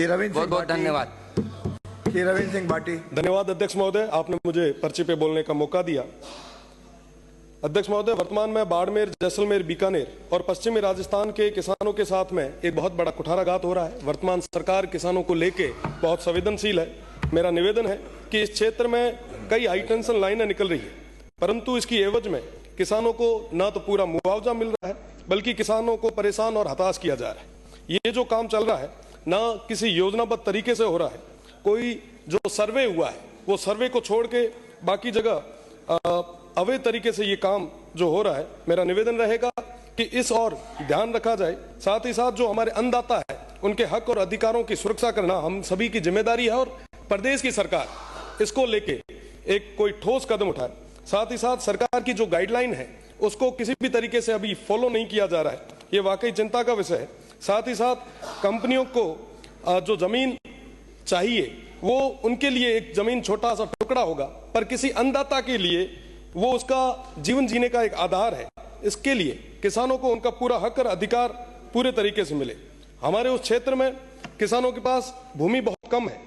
बहुत बहुत धन्यवाद। रविंद्र सिंह भाटी। धन्यवाद अध्यक्ष महोदय, आपने मुझे पर्ची पे बोलने का मौका दिया। अध्यक्ष महोदय, वर्तमान में बाड़मेर, जैसलमेर, बीकानेर और पश्चिमी राजस्थान के किसानों के साथ में एक बहुत बड़ा कुठाराघात हो रहा है। वर्तमान सरकार किसानों को लेके बहुत संवेदनशील है। मेरा निवेदन है कि इस क्षेत्र में कई हाई टेंशन लाइनें निकल रही है, परंतु इसकी एवज में किसानों को न तो पूरा मुआवजा मिल रहा है, बल्कि किसानों को परेशान और हताश किया जा रहा है। ये जो काम चल रहा है न किसी योजनाबद्ध तरीके से हो रहा है। कोई जो सर्वे हुआ है वो सर्वे को छोड़ के बाकी जगह अवैध तरीके से ये काम जो हो रहा है। मेरा निवेदन रहेगा कि इस और ध्यान रखा जाए। साथ ही साथ जो हमारे अन्नदाता है उनके हक और अधिकारों की सुरक्षा करना हम सभी की जिम्मेदारी है और प्रदेश की सरकार इसको लेके एक कोई ठोस कदम उठाए। साथ ही साथ सरकार की जो गाइडलाइन है उसको किसी भी तरीके से अभी फॉलो नहीं किया जा रहा है, ये वाकई चिंता का विषय है। साथ ही साथ कंपनियों को जो जमीन चाहिए वो उनके लिए एक जमीन छोटा सा टुकड़ा होगा, पर किसी अन्नदाता के लिए वो उसका जीवन जीने का एक आधार है। इसके लिए किसानों को उनका पूरा हक और अधिकार पूरे तरीके से मिले। हमारे उस क्षेत्र में किसानों के पास भूमि बहुत कम है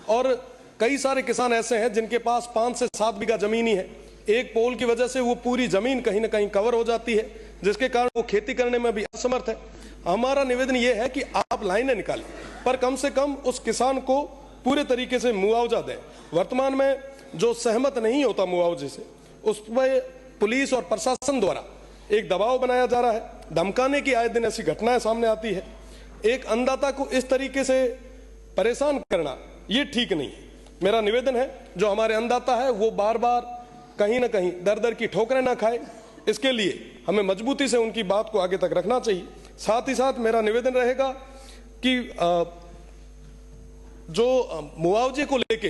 और कई सारे किसान ऐसे हैं जिनके पास 5 से 7 बीघा जमीन ही है। एक पोल की वजह से वो पूरी जमीन कहीं ना कहीं कवर हो जाती है, जिसके कारण वो खेती करने में भी असमर्थ है। हमारा निवेदन ये है कि आप लाइनें निकालें, पर कम से कम उस किसान को पूरे तरीके से मुआवजा दें। वर्तमान में जो सहमत नहीं होता मुआवजे से, उस पर पुलिस और प्रशासन द्वारा एक दबाव बनाया जा रहा है, धमकाने की आए दिन ऐसी घटनाएं सामने आती है। एक अन्नदाता को इस तरीके से परेशान करना ये ठीक नहीं है। मेरा निवेदन है जो हमारे अन्नदाता है वो बार बार कहीं ना कहीं दर दर की ठोकरें ना खाए, इसके लिए हमें मजबूती से उनकी बात को आगे तक रखना चाहिए। साथ ही साथ मेरा निवेदन रहेगा कि जो मुआवजे को लेके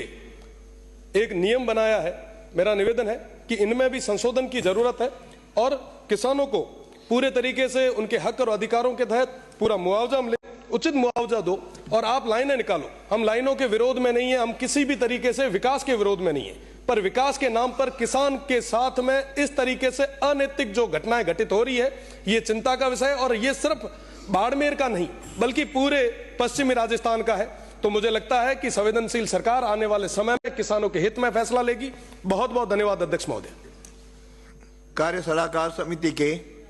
एक नियम बनाया है, मेरा निवेदन है कि इनमें भी संशोधन की जरूरत है और किसानों को पूरे तरीके से उनके हक और अधिकारों के तहत पूरा मुआवजा मिले, उचित मुआवजा दो। और आप लाइनें निकालो, हम लाइनों के विरोध में नहीं है, हम किसी भी तरीके से विकास के विरोध में नहीं है, पर विकास के नाम पर किसान के साथ में इस तरीके से अनैतिक जो घटनाएं घटित हो रही है ये चिंता का विषय है। और ये सिर्फ बाड़मेर का नहीं बल्कि पूरे पश्चिमी राजस्थान का है। तो मुझे लगता है कि संवेदनशील सरकार आने वाले समय में किसानों के हित में फैसला लेगी। बहुत बहुत धन्यवाद अध्यक्ष महोदय। कार्य सलाहकार समिति के